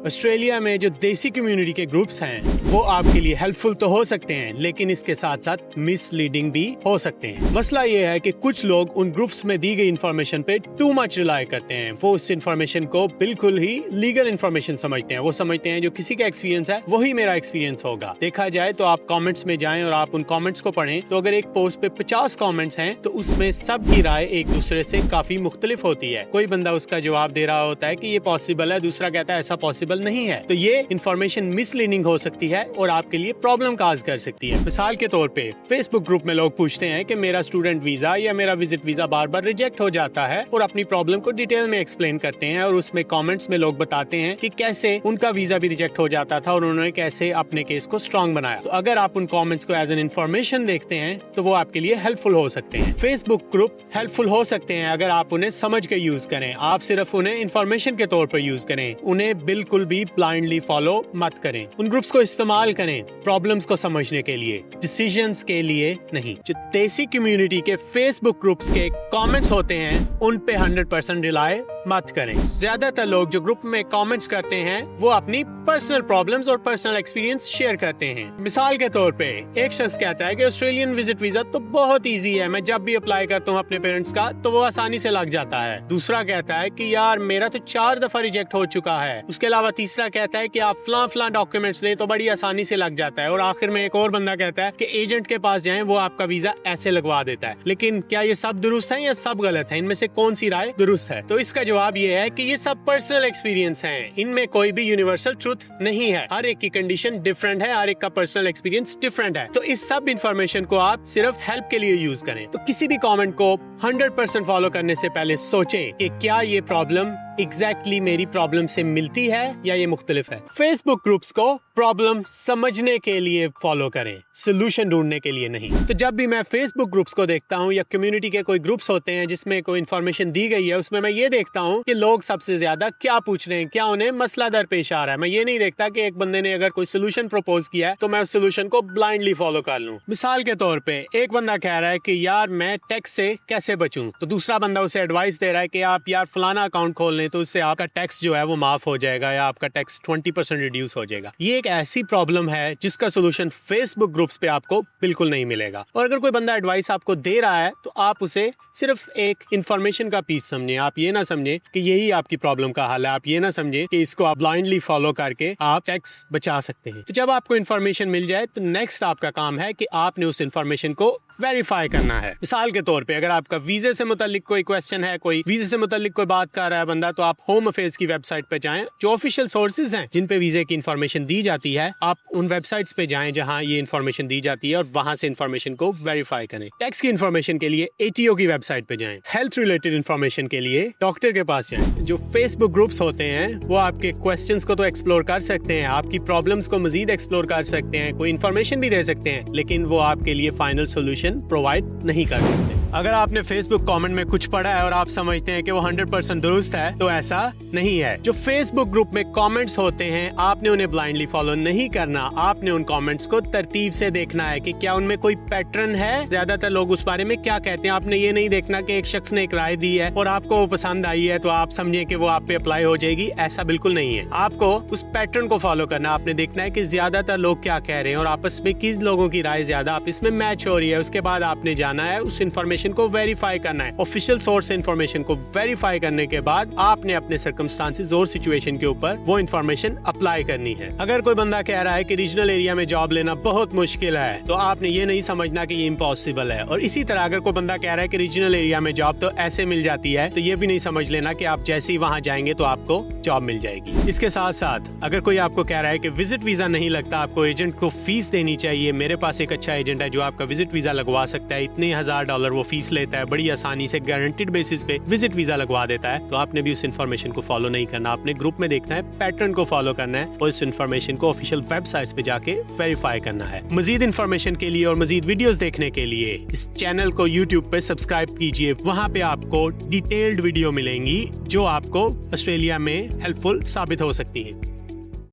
Australia में जो देसी कम्युनिटी के ग्रुप्स हैं वो आपके लिए हेल्पफुल तो हो सकते हैं, लेकिन इसके साथ साथ मिसलीडिंग भी हो सकते हैं। मसला ये है कि कुछ लोग उन ग्रुप्स में दी गई इन्फॉर्मेशन पे टू मच रिलाई करते हैं। वो उस इन्फॉर्मेशन को बिल्कुल ही लीगल इन्फॉर्मेशन समझते हैं। वो समझते हैं जो किसी का एक्सपीरियंस है वही मेरा एक्सपीरियंस होगा। देखा जाए तो आप कमेंट्स में जाएं और आप उन कमेंट्स को पढ़ें तो अगर एक पोस्ट पे 50 कमेंट्स हैं तो उसमें सबकी राय एक दूसरे से काफी मुख्तलिफ होती है। कोई बंदा उसका जवाब दे रहा होता है कि ये पॉसिबल है, दूसरा कहता है ऐसा पॉसिबल नहीं है। तो ये इन्फॉर्मेशन मिसलीडिंग हो सकती है और आपके लिए प्रॉब्लम काज कर सकती है। मिसाल के तौर पे फेसबुक ग्रुप में लोग पूछते हैं कि मेरा स्टूडेंट वीजा या मेरा विजिट वीजा बार बार रिजेक्ट हो जाता है और अपनी प्रॉब्लम को डिटेल में एक्सप्लेन करते हैं और उसमें कमेंट्स में लोग बताते हैं कि कैसे उनका वीजा भी रिजेक्ट हो जाता था और उन्होंने कैसे अपने केस को स्ट्रॉन्ग बनाया। तो अगर आप उन कमेंट्स को एज एन इन्फॉर्मेशन देखते हैं तो वो आपके लिए हेल्पफुल हो सकते हैं। फेसबुक ग्रुप हेल्पफुल हो सकते हैं अगर आप उन्हें समझ के यूज करें। आप सिर्फ उन्हें इन्फॉर्मेशन के तौर पर यूज करें, उन्हें बिल्कुल भी ब्लाइंडली फॉलो मत करें। उन ग्रुप्स को इस्तेमाल करें प्रॉब्लम्स को समझने के लिए, डिसीजंस के लिए नहीं। जो देसी कम्युनिटी के फेसबुक ग्रुप्स के कमेंट्स होते हैं उन पे 100% रिलाय मत करें। ज्यादातर लोग जो ग्रुप में कमेंट्स करते हैं वो अपनी पर्सनल प्रॉब्लम्स और पर्सनल एक्सपीरियंस शेयर करते हैं। मिसाल के तौर पे एक शख्स कहता है कि ऑस्ट्रेलियन विजिट वीजा तो बहुत इजी है, मैं जब भी अप्लाई करता हूँ अपने पेरेंट्स का तो वो आसानी से लग जाता है। दूसरा कहता है कि यार मेरा तो 4 दफा रिजेक्ट हो चुका है। उसके अलावा तीसरा कहता है कि आप फलां डॉक्यूमेंट्स दें तो बड़ी आसानी से लग जाता है। और आखिर में एक और बंदा कहता है कि एजेंट के पास जाएं, वो आपका वीजा ऐसे लगवा देता है। लेकिन क्या ये सब दुरुस्त है या सब गलत है? इनमें से कौन सी राय दुरुस्त है? तो इसका जवाब ये है कि ये सब पर्सनल एक्सपीरियंस हैं। इनमें कोई भी यूनिवर्सल ट्रुथ नहीं है। हर एक की कंडीशन डिफरेंट है, हर एक का पर्सनल एक्सपीरियंस डिफरेंट है। तो इस सब इन्फॉर्मेशन को आप सिर्फ हेल्प के लिए यूज करें। तो किसी भी कमेंट को 100% फॉलो करने से पहले सोचें कि क्या ये प्रॉब्लम एग्जैक्टली मेरी प्रॉब्लम से मिलती है या ये मुख्तलिफ है। फेसबुक ग्रुप्स को प्रॉब्लम समझने के लिए फॉलो करें, सोल्यूशन ढूंढने के लिए नहीं। तो जब भी मैं फेसबुक ग्रुप्स को देखता हूँ या कम्युनिटी के कोई ग्रुप्स होते हैं जिसमें कोई इन्फॉर्मेशन दी गई है, उसमें मैं ये देखता हूँ कि लोग सबसे ज्यादा क्या पूछ रहे हैं, क्या उन्हें मसला दरपेश आ रहा है। मैं ये नहीं देखता कि एक बंदे ने अगर कोई सोल्यूशन प्रपोज किया है तो मैं उस सोल्यूशन को ब्लाइंडली फॉलो कर लूं। मिसाल के तौर पे एक बंदा कह रहा है कि यार मैं टैक्स से कैसे बचूं, तो दूसरा बंदा उसे एडवाइस दे रहा है कि आप यार फलाना अकाउंट खोल लें तो उससे आपका टैक्स जो है वो माफ हो जाएगा या आपका टैक्स 20% रिड्यूस हो जाएगा। ये एक ऐसी प्रॉब्लम है जिसका सोल्यूशन फेसबुक ग्रुप्स पे आपको बिल्कुल नहीं मिलेगा। और अगर कोई बंदा एडवाइस आपको दे रहा है तो आप उसे सिर्फ एक इन्फॉर्मेशन का पीस समझें। आप ये ना समझें कि यही आपकी प्रॉब्लम का हल है, आप ये ना समझें कि इसको आप ब्लाइंडली फॉलो करके आप टैक्स बचा सकते हैं। तो जब आपको इन्फॉर्मेशन मिल जाए तो नेक्स्ट आपका काम है कि आपने उस इन्फॉर्मेशन को वेरीफाई करना है। मिसाल के तौर पे अगर आपका वीजे से मुतालिक कोई क्वेश्चन है, कोई वीजे से मुतालिक कोई बात कर रहा है बंदा, तो आप होम अफेयर्स की वेबसाइट पे जाएं। जो ऑफिशियल सोर्सेज हैं जिन पे वीजे की इन्फॉर्मेशन दी जाती है, आप उन वेबसाइट्स पे जाएं जहां ये इन्फॉर्मेशन दी जाती है और वहां से इन्फॉर्मेशन को वेरीफाई करें। टैक्स की इन्फॉर्मेशन के लिए ATO की वेबसाइट पे जाएं। हेल्थ रिलेटेड इन्फॉर्मेशन के लिए डॉक्टर के पास जाएं। जो फेसबुक ग्रुप्स होते हैं वो आपके क्वेश्चंस को तो एक्सप्लोर कर सकते हैं, आपकी प्रॉब्लम्स को मजीद एक्सप्लोर कर सकते हैं, कोई इन्फॉर्मेशन भी दे सकते हैं, लेकिन वो आपके लिए फाइनल सोल्यूशन प्रोवाइड नहीं कर सकते। अगर आपने फेसबुक कमेंट में कुछ पढ़ा है और आप समझते हैं कि वो 100% दुरुस्त है तो ऐसा नहीं है। जो फेसबुक ग्रुप में कमेंट्स होते हैं आपने उन्हें ब्लाइंडली फॉलो नहीं करना। आपने उन कमेंट्स को तरतीब से देखना है कि क्या उनमें कोई पैटर्न है, ज्यादातर लोग उस बारे में क्या कहते हैं। आपने ये नहीं देखना कि एक शख्स ने एक राय दी है और आपको वो पसंद आई है तो आप समझें कि वो आप पे अप्लाई हो जाएगी। ऐसा बिल्कुल नहीं है। आपको उस पैटर्न को फॉलो करना। आपने देखना है कि ज्यादातर लोग क्या कह रहे हैं और आपस में किस लोगों की राय ज्यादा आपस में मैच हो रही है। उसके बाद आपने जाना है उस इन्फॉर्मेशन को वेरीफाई करना है। ऑफिशियल सोर्स से इन्फॉर्मेशन को वेरीफाई करने के बाद आपने अपने सर्कमस्टांसेस और सिचुएशन के ऊपर वो इन्फॉर्मेशन अप्लाई करनी है। अगर कोई बंदा कह रहा है कि रीजनल एरिया में जॉब लेना बहुत मुश्किल है तो आपने ये नहीं समझना कि ये इम्पॉसिबल है। और इसी तरह अगर कोई बंदा कह रहा है कि रीजनल एरिया में जॉब तो ऐसे मिल जाती है तो ये भी नहीं समझ लेना कि आप जैसे ही वहां जाएंगे तो आपको जॉब मिल जाएगी। इसके साथ साथ अगर कोई आपको कह रहा है कि विजिट वीजा नहीं लगता, आपको एजेंट को फीस देनी चाहिए, मेरे पास एक अच्छा एजेंट है जो आपका विजिट वीजा लगवा सकता है, इतने $1000 वो फीस लेता है, बड़ी आसानी से गारंटीड बेसिस पे विजिट वीजा लगवा देता है, तो आपने भी उस इन्फॉर्मेशन को फॉलो नहीं करना। आपने ग्रुप में देखना है, पैटर्न को फॉलो करना है और इस इन्फॉर्मेशन को ऑफिशियल वेबसाइट्स पे जाके वेरीफाई करना है। मजीद इन्फॉर्मेशन के लिए और मजीद वीडियोस देखने के लिए इस चैनल को YouTube पे सब्सक्राइब कीजिए। वहाँ पे आपको डिटेल्ड वीडियो मिलेंगी जो आपको ऑस्ट्रेलिया में हेल्पफुल साबित हो सकती है।